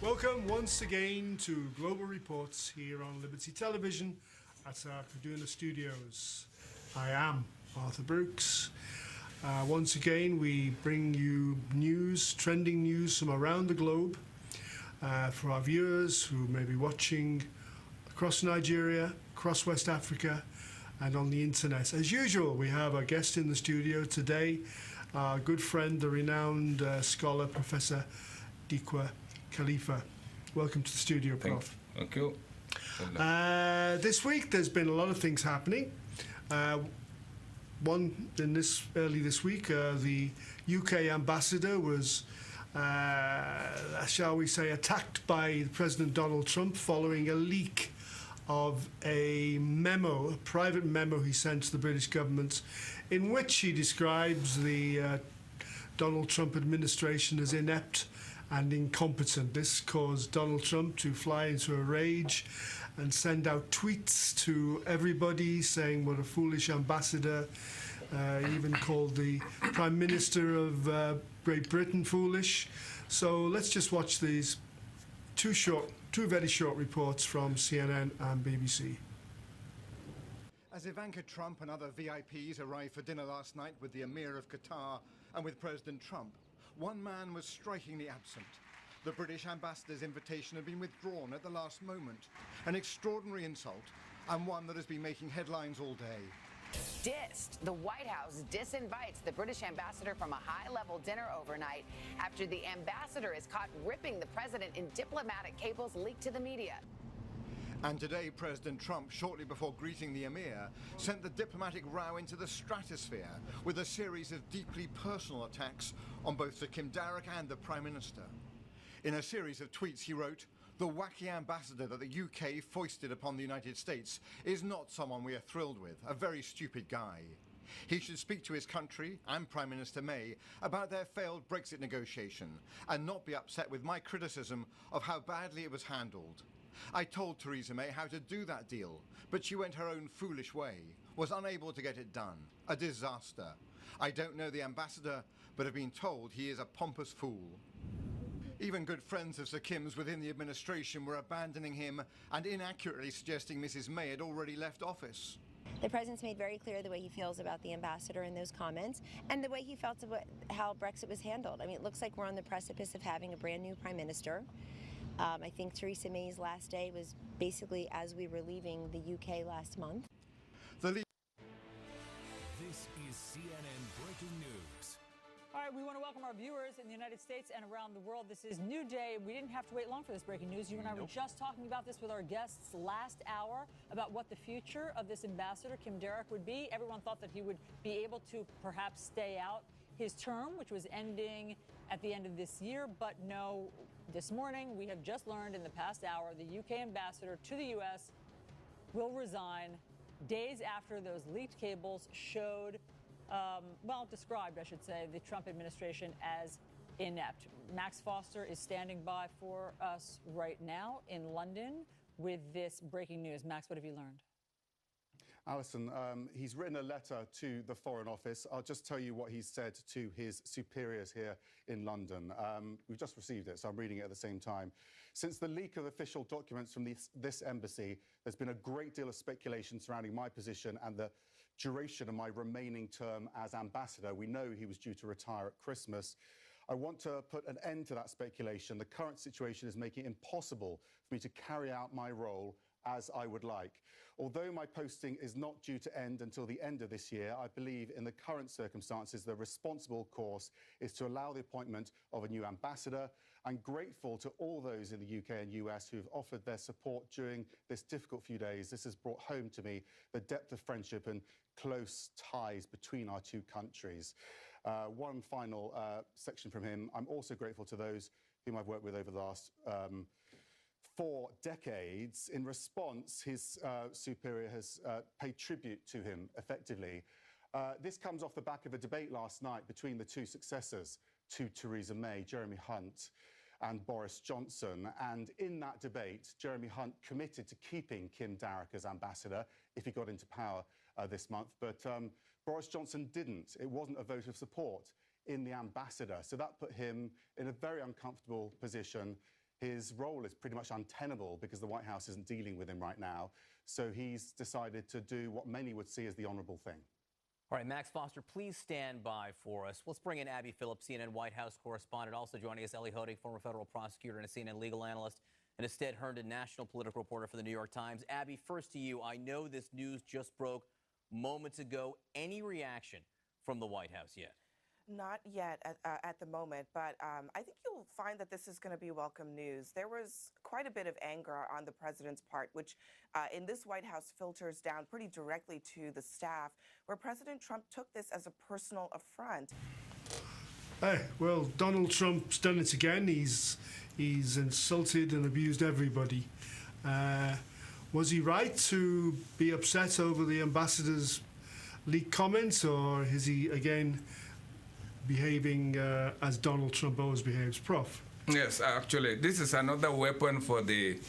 Welcome once again to Global Reports here on Liberty Television at our Kaduna studios. I am Arthur Brooks. Once again, we bring you news, trending news from around the globe for our viewers who may be watching across Nigeria, across West Africa, and on the internet. As usual, we have a guest in the studio today, our good friend, the renowned scholar, Professor Khalifa. Welcome to the studio, Prof. Thank you. This week there's been a lot of things happening. Early this week, the UK ambassador was, shall we say, attacked by President Donald Trump following a leak of a memo, a private memo he sent to the British government, in which he describes the Donald Trump administration as inept and incompetent. This caused Donald Trump to fly into a rage and send out tweets to everybody saying what a foolish ambassador. He even called the Prime Minister of Great Britain foolish. So let's just watch these two very short reports from CNN and BBC. As Ivanka Trump and other VIPs arrived for dinner last night with the Emir of Qatar and with President Trump, one man was strikingly absent. The British ambassador's invitation had been withdrawn at the last moment. An extraordinary insult, and one that has been making headlines all day. Dissed. The White House disinvites the British ambassador from a high-level dinner overnight after the ambassador is caught ripping the president in diplomatic cables leaked to the media. And today, President Trump, shortly before greeting the Emir, sent the diplomatic row into the stratosphere with a series of deeply personal attacks on both Sir Kim Darroch and the Prime Minister. In a series of tweets, he wrote, "The wacky ambassador that the UK foisted upon the United States is not someone we are thrilled with, a very stupid guy. He should speak to his country and Prime Minister May about their failed Brexit negotiation and not be upset with my criticism of how badly it was handled. I told Theresa May how to do that deal, but she went her own foolish way, was unable to get it done. A disaster. I don't know the ambassador, but have been told he is a pompous fool." Even good friends of Sir Kim's within the administration were abandoning him and inaccurately suggesting Mrs May had already left office. The president's made very clear the way he feels about the ambassador in those comments and the way he felt about how Brexit was handled. I mean, it looks like we're on the precipice of having a brand new prime minister. I think Theresa May's last day was basically as we were leaving the UK last month. This is CNN Breaking News. All right, we want to welcome our viewers in the United States and around the world. This is New Day. We didn't have to wait long for this breaking news. You and I were just talking about this with our guests last hour about what the future of this ambassador, Kim Darroch, would be. Everyone thought that he would be able to perhaps stay out his term, which was ending at the end of this year. But no, this morning we have just learned in the past hour the UK ambassador to the U.S. will resign days after those leaked cables showed described, I should say, the Trump administration as inept. Max Foster is standing by for us right now in London with this breaking news. Max, what have you learned? Alison, he's written a letter to the Foreign Office. I'll just tell you what he's said to his superiors here in London. We've just received it, so I'm reading it at the same time. Since the leak of official documents from this embassy, there's been a great deal of speculation surrounding my position and the duration of my remaining term as ambassador. We know he was due to retire at Christmas. I want to put an end to that speculation. The current situation is making it impossible for me to carry out my role as I would like. Although my posting is not due to end until the end of this year, I believe in the current circumstances the responsible course is to allow the appointment of a new ambassador. I'm grateful to all those in the UK and US who've offered their support during this difficult few days. This has brought home to me the depth of friendship and close ties between our two countries. One final section from him. I'm also grateful to those whom I've worked with over the last 4 decades. In response, his superior has paid tribute to him effectively. This comes off the back of a debate last night between the two successors to Theresa May, Jeremy Hunt and Boris Johnson. And in that debate, Jeremy Hunt committed to keeping Kim Darroch as ambassador if he got into power this month. But Boris Johnson didn't. It wasn't a vote of support in the ambassador. So that put him in a very uncomfortable position. his role is pretty much untenable because the White House isn't dealing with him right now. So he's decided to do what many would see as the honorable thing. All right, Max Foster, please stand by for us. Let's bring in Abby Phillips, CNN White House correspondent. Also joining us, Ellie Hodig, former federal prosecutor and a CNN legal analyst, and Ested Herndon, national political reporter for the New York Times. Abby, first to you. I know this news just broke moments ago. Any reaction from the White House yet? Not yet at the moment, but I think you'll find that this is going to be welcome news. There was quite a bit of anger on the president's part, which in this White House filters down pretty directly to the staff, where President Trump took this as a personal affront. Well, Donald Trump's done it again. He's insulted and abused everybody. Was he right to be upset over the ambassador's leaked comments, or is he again behaving as Donald Trump always behaves? Prof? Yes, actually, this is another weapon for the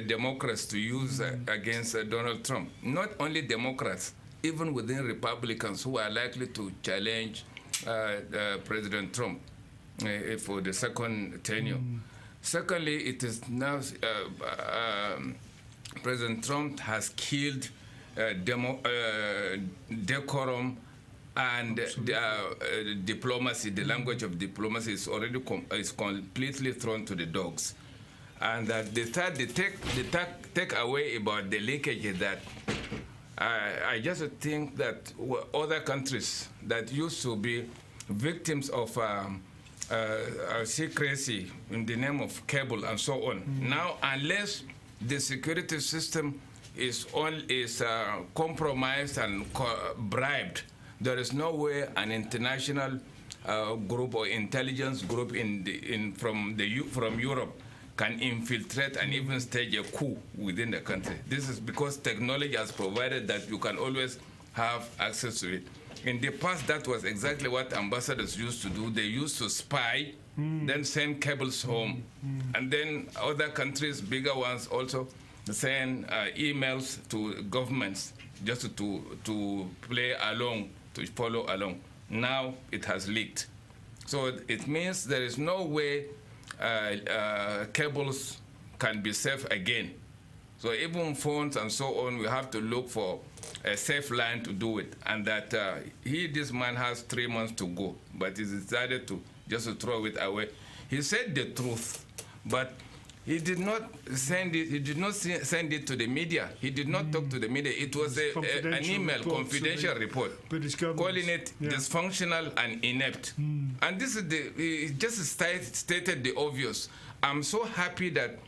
Democrats to use against Donald Trump. Not only Democrats, even within Republicans who are likely to challenge President Trump for the second tenure. Secondly, it is now President Trump has killed decorum and diplomacy. The language of diplomacy is already completely thrown to the dogs. And the take away about the leakage is that I just think that other countries that used to be victims of secrecy in the name of cable and so on, now unless the security system is compromised and bribed, there is no way an international group or intelligence group from Europe can infiltrate and even stage a coup within the country. This is because technology has provided that you can always have access to it. In the past, that was exactly what ambassadors used to do. They used to spy, then send cables home, and then other countries, bigger ones, also send emails to governments just to play along, to follow along. Now it has leaked. So it means there is no way cables can be safe again. So even phones and so on, we have to look for a safe line to do it. And that this man has 3 months to go, but he decided to just throw it away. He said the truth, but he did not send it. He did not send it to the media. He did not talk to the media. It was an email, confidential report, calling it dysfunctional and inept. And this is he just stated the obvious. I'm so happy that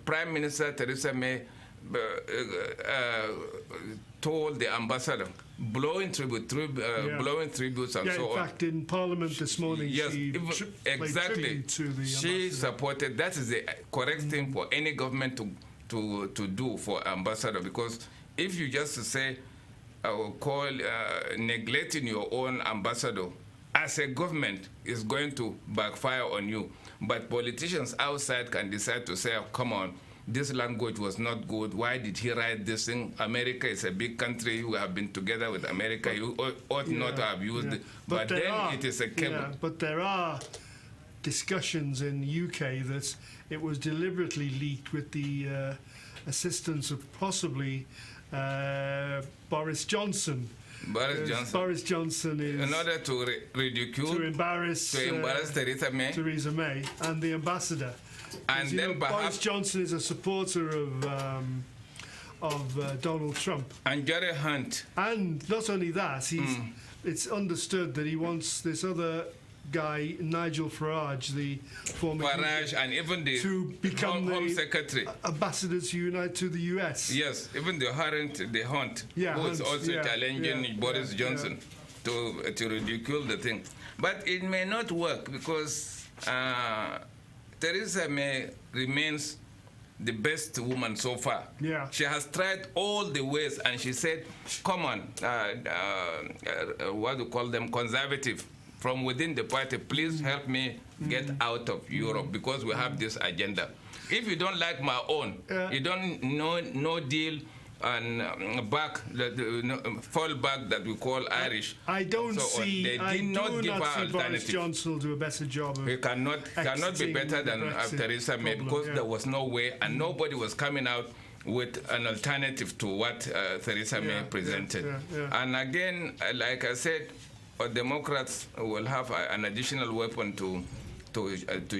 Prime Minister Theresa May told the ambassador, blowing tributes and so on. In fact, in Parliament this morning, yes, she exactly. To the she supported. That is the correct thing for any government to do for ambassador, because if you just say neglecting your own ambassador as a government is going to backfire on you. But politicians outside can decide to say, oh, come on, this language was not good. Why did he write this thing? America is a big country. We have been together with America. You ought not to have used it. But then it is a cable. Yeah, but there are discussions in the UK that it was deliberately leaked with the assistance of possibly Boris Johnson. Boris Johnson is in order to ridicule, to embarrass Theresa May and the ambassador. And then Boris Johnson is a supporter of Donald Trump. And Jerry Hunt. And not only that, it's understood that he wants this other guy, Nigel Farage, the former and even the to become Home Secretary, ambassador to the US. Yes, even the Hunt, who is also challenging Boris Johnson to ridicule the thing. But it may not work because Theresa May remains the best woman so far. Yeah. She has tried all the ways, and she said, come on, what do you call them, conservative, from within the party, please help me get out of Europe because we have this agenda. If you don't like my own, you don't no deal and fall back that we call Irish. I don't and so on. see. They I did not do give not her see Boris alternative. Johnson will do a better job of He cannot be exiting better the than Brexit Theresa May problem, because yeah. there was no way, and nobody was coming out with an alternative to what Theresa May presented. And again, like I said, Democrats will have an additional weapon to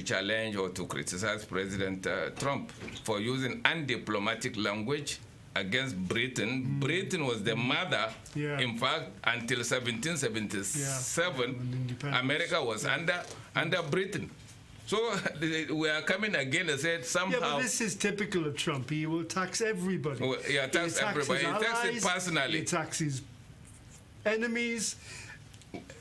challenge or to criticize President Trump for using undiplomatic language against Britain. Britain was the mother, in fact, until 1777, America was under Britain. So we are coming again and said somehow. Yeah, but this is typical of Trump. He will tax everybody. Well, he attacks everybody. He attacks it personally. He taxes enemies.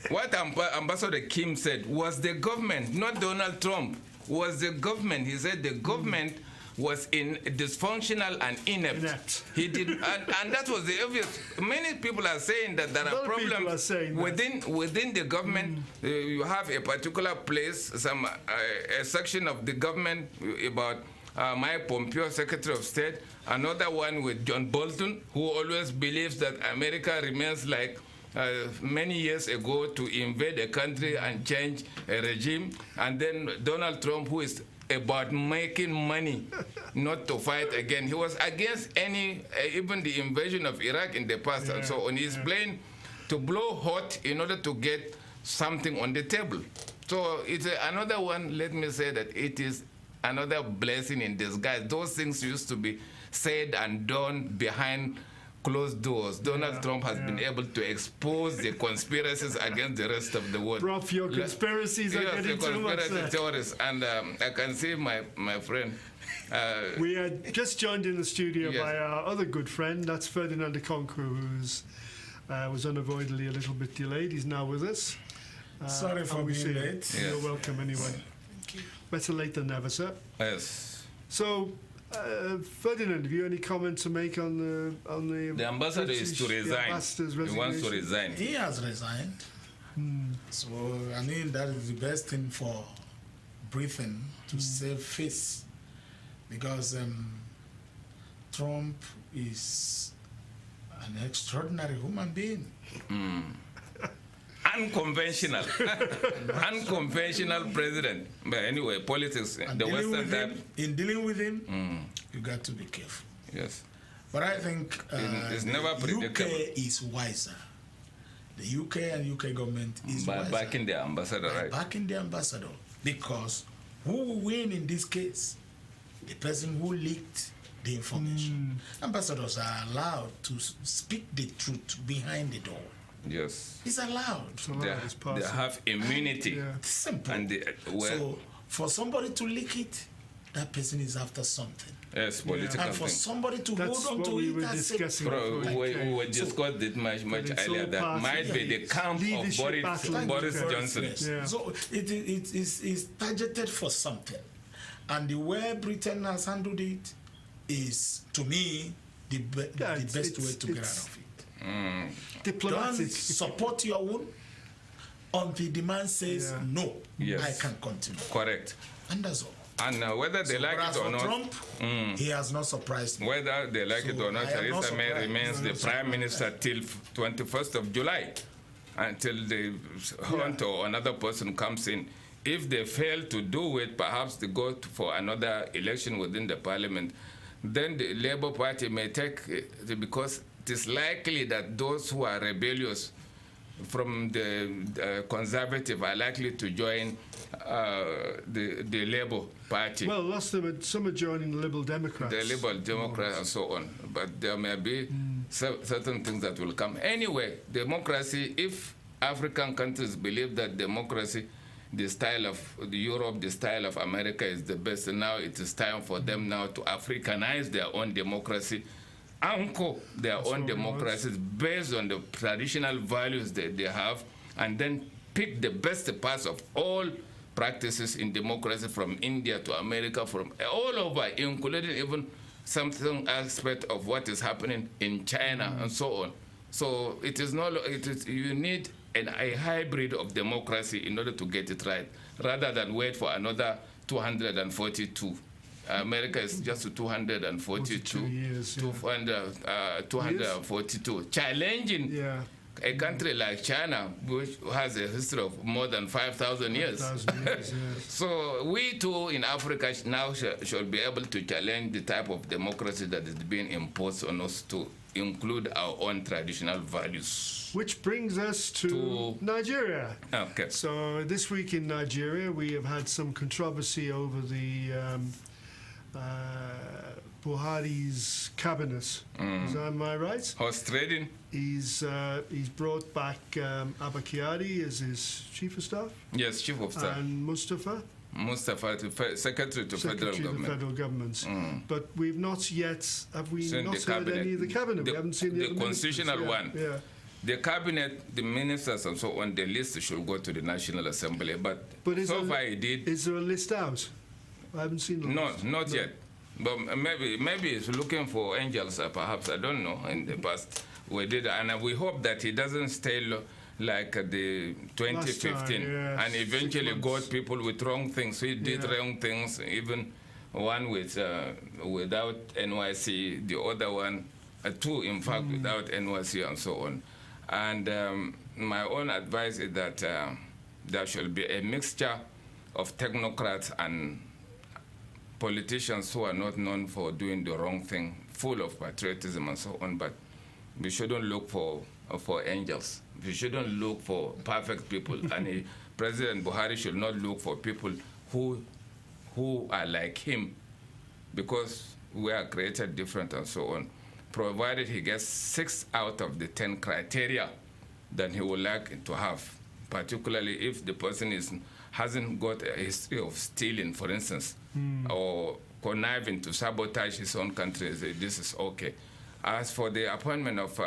What Ambassador Kim said was the government, not Donald Trump, was the government. He said the government was dysfunctional and inept. He did, and that was the obvious. Many people are saying that there are problems within the government. You have a particular place, a section of the government about Mike Pompeo, Secretary of State, another one with John Bolton, who always believes that America remains like many years ago to invade a country and change a regime, and then Donald Trump, who is about making money, not to fight again. He was against any, even the invasion of Iraq in the past, and so on. He's playing to blow hot in order to get something on the table. So it's another one, let me say that it is another blessing in disguise. Those things used to be said and done behind closed doors. Donald Trump has been able to expose the conspiracies against the rest of the world. Prof, your conspiracies are getting too much. Conspiracy theories, and I can see my friend. We are just joined in the studio by our other good friend, that's Ferdinand Okonkwo, who's was unavoidably a little bit delayed. He's now with us. Sorry for being late. You're welcome anyway. Thank you. Better late than never, sir. Yes. So, Ferdinand, have you any comments to make on the ambassador is to resign. He wants to resign. He has resigned. So I mean that is the best thing for Britain to save face, because Trump is an extraordinary human being. Unconventional. Unconventional president. But anyway, politics, and the Western type. In dealing with him, you got to be careful. Yes. But I think it's never predictable. UK is wiser. The UK and UK government is by wiser. backing the ambassador, right? Backing the ambassador. Because who will win in this case? The person who leaked the information. Ambassadors are allowed to speak the truth behind the door. Yes. It's allowed. They have immunity. It's simple. And so for somebody to leak it, that person is after something. Yes, political And for thing. somebody to hold on to it, that's it. We discussed it much earlier. That might be the camp of Boris Johnson. Yes. So it is targeted for something. And the way Britain has handled it is, to me, the best way to get out of it. Diplomatic. Don't support your own until the man says no, I can continue. Correct. And that's all. And whether they like it or not, Trump, he has not surprised me. Whether they like it or not, Theresa May remains the Prime Minister till 21st of July, until the Hunt or another person comes in. If they fail to do it, perhaps they go for another election within the Parliament. Then the Labour Party may take it, because it is likely that those who are rebellious from the Conservative are likely to join the Labour Party. Well, some are joining the Liberal Democrats. The Liberal Democrats and so on. But there may be certain things that will come. Anyway, democracy, if African countries believe that democracy, the style of Europe, the style of America is the best, and now it is time for them now to Africanize their own democracy, anchor their own democracies based on the traditional values that they have, and then pick the best parts of all practices in democracy from India to America, from all over, including even some aspect of what is happening in China and so on. So it is not, you need a hybrid of democracy in order to get it right, rather than wait for another 242 America is just 242 years, yeah. 242. Challenging a country like China, which has a history of more than 5,000 years. 5,000 years, yes. So we too in Africa now should be able to challenge the type of democracy that is being imposed on us to include our own traditional values. Which brings us to Nigeria. Okay. So this week in Nigeria, we have had some controversy over the Buhari's cabinet. Am I right? Horse trading. He's brought back Abba Kyari as his chief of staff. Yes, chief of staff. And Mustafa, secretary to federal government. But we've not yet, have we Seen not the heard any of the cabinet? We haven't seen the constitutional one. Yeah. The cabinet, the ministers and so on, the list should go to the National Assembly. But so far it did. Is there a list out? I haven't seen the list. Not yet. But maybe it's looking for angels, perhaps, I don't know, in the past. We did, and we hope that he doesn't stay like the 2015 and eventually got people with wrong things. He did wrong things, even one with without NYC, the other one, two, in fact, without NYC and so on. And my own advice is that there should be a mixture of technocrats and politicians who are not known for doing the wrong thing, full of patriotism and so on. But we shouldn't look for angels. We shouldn't look for perfect people. And President Buhari should not look for people who are like him, because we are created different and so on. Provided he gets 6 out of the 10 criteria that he would like to have, particularly if the person hasn't got a history of stealing, for instance, or conniving to sabotage his own country. This is okay. As for the appointment of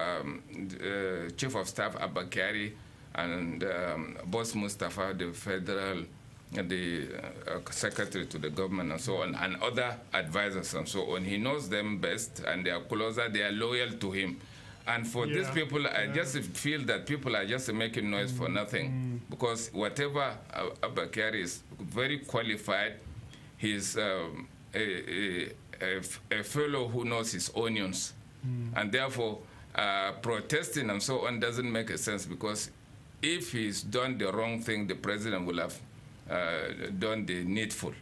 Chief of Staff Abba Kyari and Boss Mustafa, the federal, the secretary to the government and so on, and other advisors and so on, he knows them best, and they are closer, they are loyal to him. And for these people, I just feel that people are just making noise for nothing, because whatever Abba Kyari is very qualified. He's a fellow who knows his onions, and therefore protesting and so on doesn't make a sense, because if he's done the wrong thing, the president will have done the needful,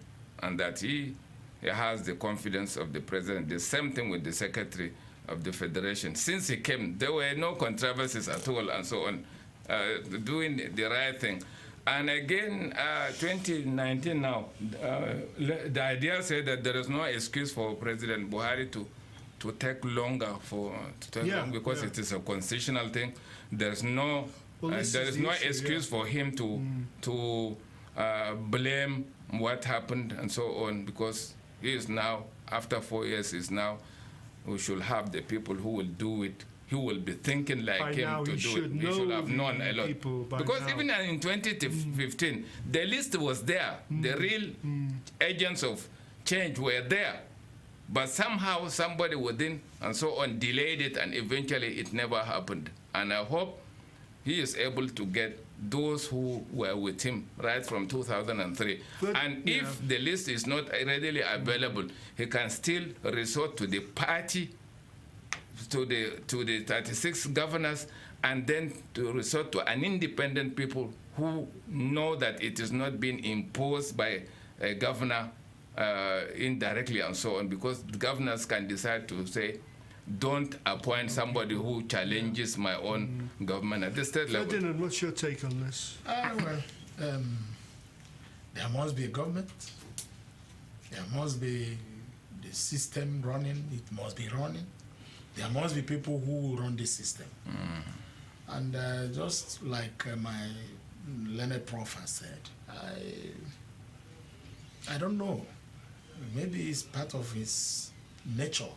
and that he has the confidence of the president. The same thing with the secretary of the federation. Since he came, there were no controversies at all and so on, doing the right thing. And again, 2019 now, the idea said that there is no excuse for President Buhari to take longer because it is a constitutional thing. There's no excuse for him to blame what happened and so on, because he is now, after 4 years, we should have the people who will do it. He will be thinking like him to do it. He should have known a lot. Because even in 2015, the list was there. The real agents of change were there. But somehow somebody within and so on delayed it, and eventually it never happened. And I hope he is able to get those who were with him right from 2003. And if the list is not readily available, he can still resort to the party, to the 36 governors, and then to resort to an independent people who know that it is not being imposed by a governor indirectly and so on, because the governors can decide to say, don't appoint somebody who challenges my own government at the state level. Ferdinand, what's your take on this? There must be a government. There must be the system running. It must be running. There must be people who run the system. And just like my learned prof has said, I don't know. Maybe it's part of his nature.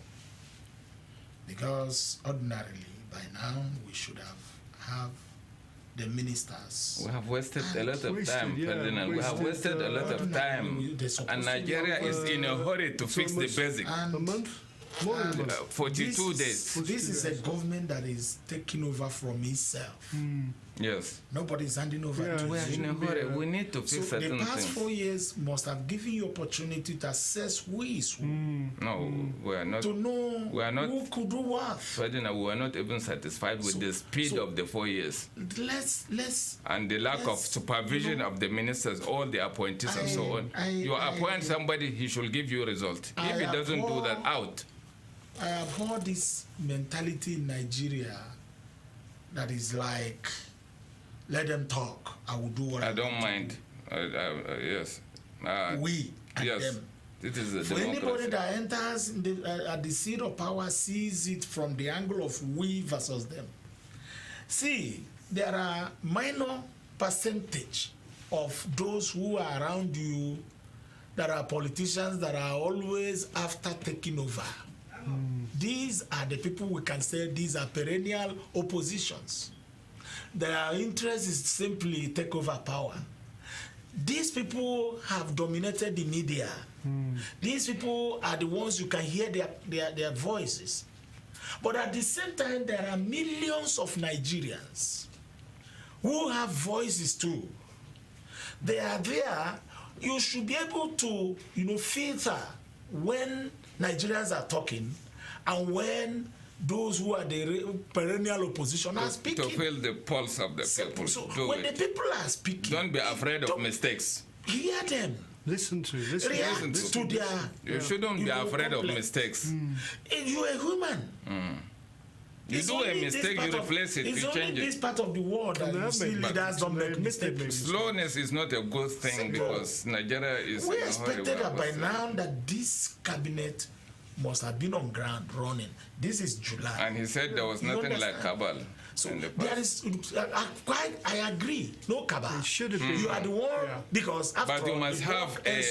Because ordinarily, by now, we should have the ministers. We have wasted a lot of time, Ferdinand. We have wasted a lot of time. And Nigeria is in a hurry to fix the basics. A month? More than a month. 42 days. This is a government that is taking over from itself. Yes. Nobody's handing over to We are in a hurry. We need to fix so certain the past things. 4 years must have given you opportunity to assess who is who, No, we are not. to know We are not. who could do what. Ferdinand, we are not even satisfied with the speed of the 4 years Let's and the lack of supervision of the ministers, all the appointees and so on. You appoint somebody, he should give you a result. If he doesn't do that, out. I abhor this mentality in Nigeria that is like, let them talk, I will do what I don't mind. Yes. We and yes. them. It is a For democracy. anybody that enters at the seat of power sees it from the angle of we versus them. See, there are minor percentage of those who are around you that are politicians that are always after taking over. These are the people we can say these are perennial oppositions. Their interest is simply take over power. These people have dominated the media. These people are the ones you can hear their voices. But at the same time, there are millions of Nigerians who have voices too. They are there. You should be able to, filter when Nigerians are talking and when those who are the perennial opposition are speaking. To feel the pulse of the people. So when the people are speaking, don't be afraid of mistakes. Hear them. Listen to React to their. You shouldn't be afraid of mistakes. You're a human. You do a mistake, you replace it, you change it. It's only this part of the world that you see leaders don't make mistakes. Slowness is not a good thing because Nigeria is. We expected that by now that this cabinet must have been on ground running. This is July. And he said there was nothing like cabal. So there is, I agree, no cabal. It should have been. You are the one, because after but you all, must have a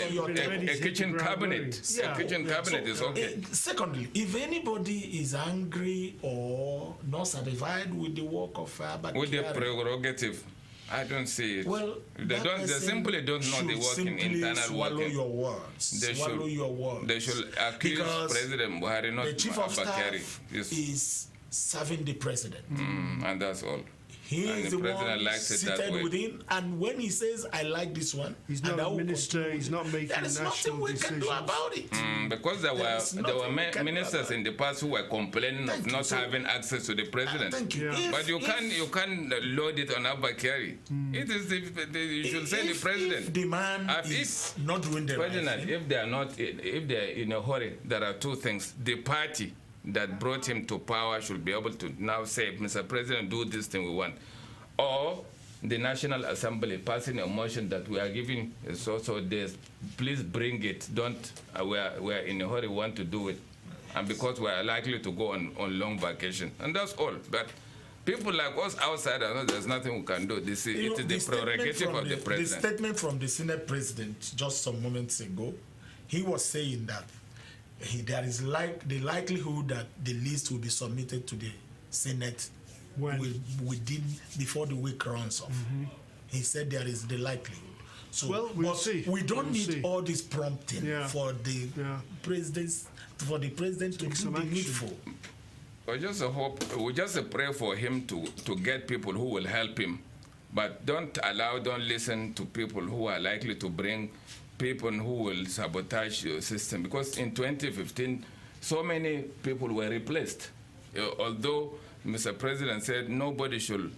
kitchen cabinet. A kitchen cabinet is okay. Secondly, if anybody is angry or not satisfied with the work of with the prerogative, I don't see it. Well, they simply don't know the working, internal working. Your words. Swallow your words. They should accuse President Buhari, not the chief of staff yes. is serving the president. And that's all. He and is the the president one likes it seated that way. with him, and when he says, I like this one, he's not a minister, he's not making there is nothing we can do about it. Because there were ministers in the past who were complaining of not having access to the president. Thank you. But you can't load it on Abba Kyari. It is you should say the president. If the man is not doing the president, right thing. if they're in a hurry, there are two things. The party that brought him to power should be able to now say, Mr. President, do this thing we want. Or the National Assembly passing a motion that we are giving so this, please bring it. Don't, we are in a hurry, want to do it. And because we are likely to go on long vacation. And that's all. But people like us outsiders, there's nothing we can do. It is the prerogative of the president. The statement from the Senate president just some moments ago, he was saying that there is the likelihood that the list will be submitted to the Senate within before the week runs off. He said there is the likelihood. So, well, we'll see. We don't need all this prompting for the president to do the needful. We just pray for him to get people who will help him, but don't listen to people who are likely to bring people who will sabotage your system, because in 2015 so many people were replaced. Although Mr. President said nobody should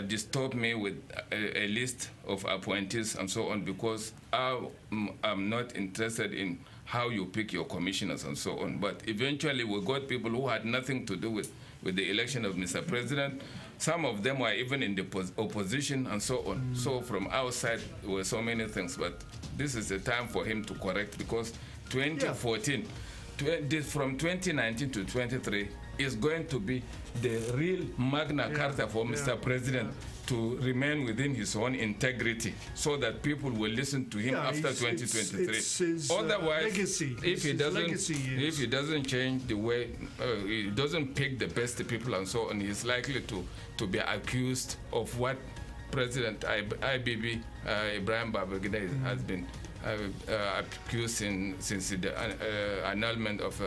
disturb me with a list of appointees and so on, because I'm not interested in how you pick your commissioners and so on. But eventually we got people who had nothing to do with the election of Mr. President. Some of them were even in the opposition and so on. So from outside there were so many things, but this is the time for him to correct, because 2014, from 2019 to 23 is going to be the real Magna Carta for Mr. President to remain within his own integrity, so that people will listen to him after 2023. It's his, otherwise, legacy. if he doesn't change the way, he doesn't pick the best people and so on, he's likely to be accused of what President IBB Ibrahim Babangida has been accused since the annulment of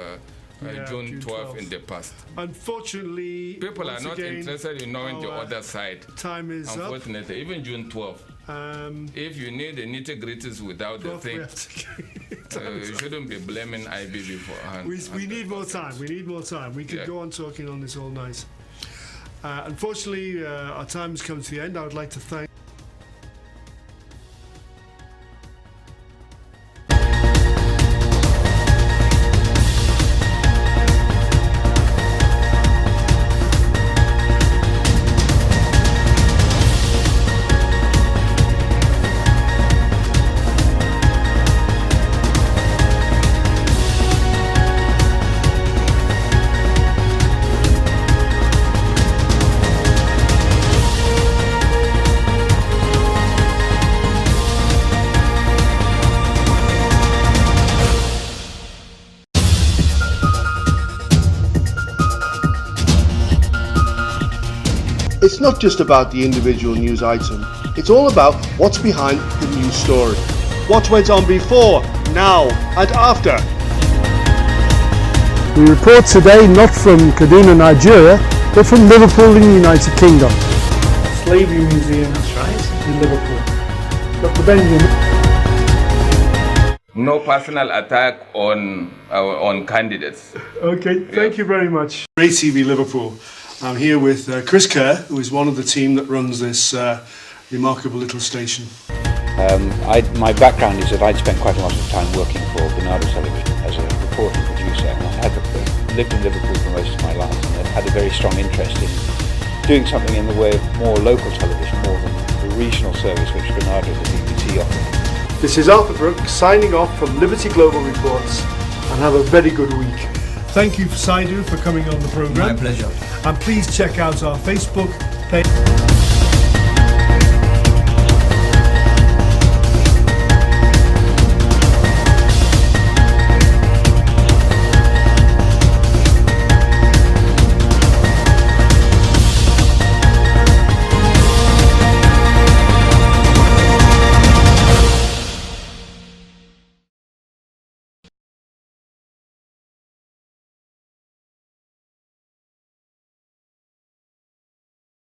June 12 in the past. Unfortunately, People are not interested in knowing the other side. Time is Unfortunately, even June 12. If you need the nitty-gritties without the thing, you shouldn't be blaming IBB for hand. We need more time. We need more time. We could go on talking on this all night. Unfortunately, our time has come to the end. I would like to thank It's not just about the individual news item, it's all about what's behind the news story. What went on before, now and after. We report today not from Kaduna, Nigeria, but from Liverpool in the United Kingdom. Slavery Museum, that's right, in Liverpool. Dr. Benjamin. No personal attack on candidates. Okay, thank you very much. ATV Liverpool. I'm here with Chris Kerr, who is one of the team that runs this remarkable little station. My background is that I'd spent quite a lot of time working for Bernardo Television as a reporter and producer, and I lived in Liverpool for most of my life, and I've had a very strong interest in doing something in the way of more local television, more than the regional service which Bernardo and the BBC offer. This is Arthur Brooks signing off from Liberty Global Reports, and have a very good week. Thank you, Saidu, for coming on the programme. My pleasure. And please check out our Facebook page.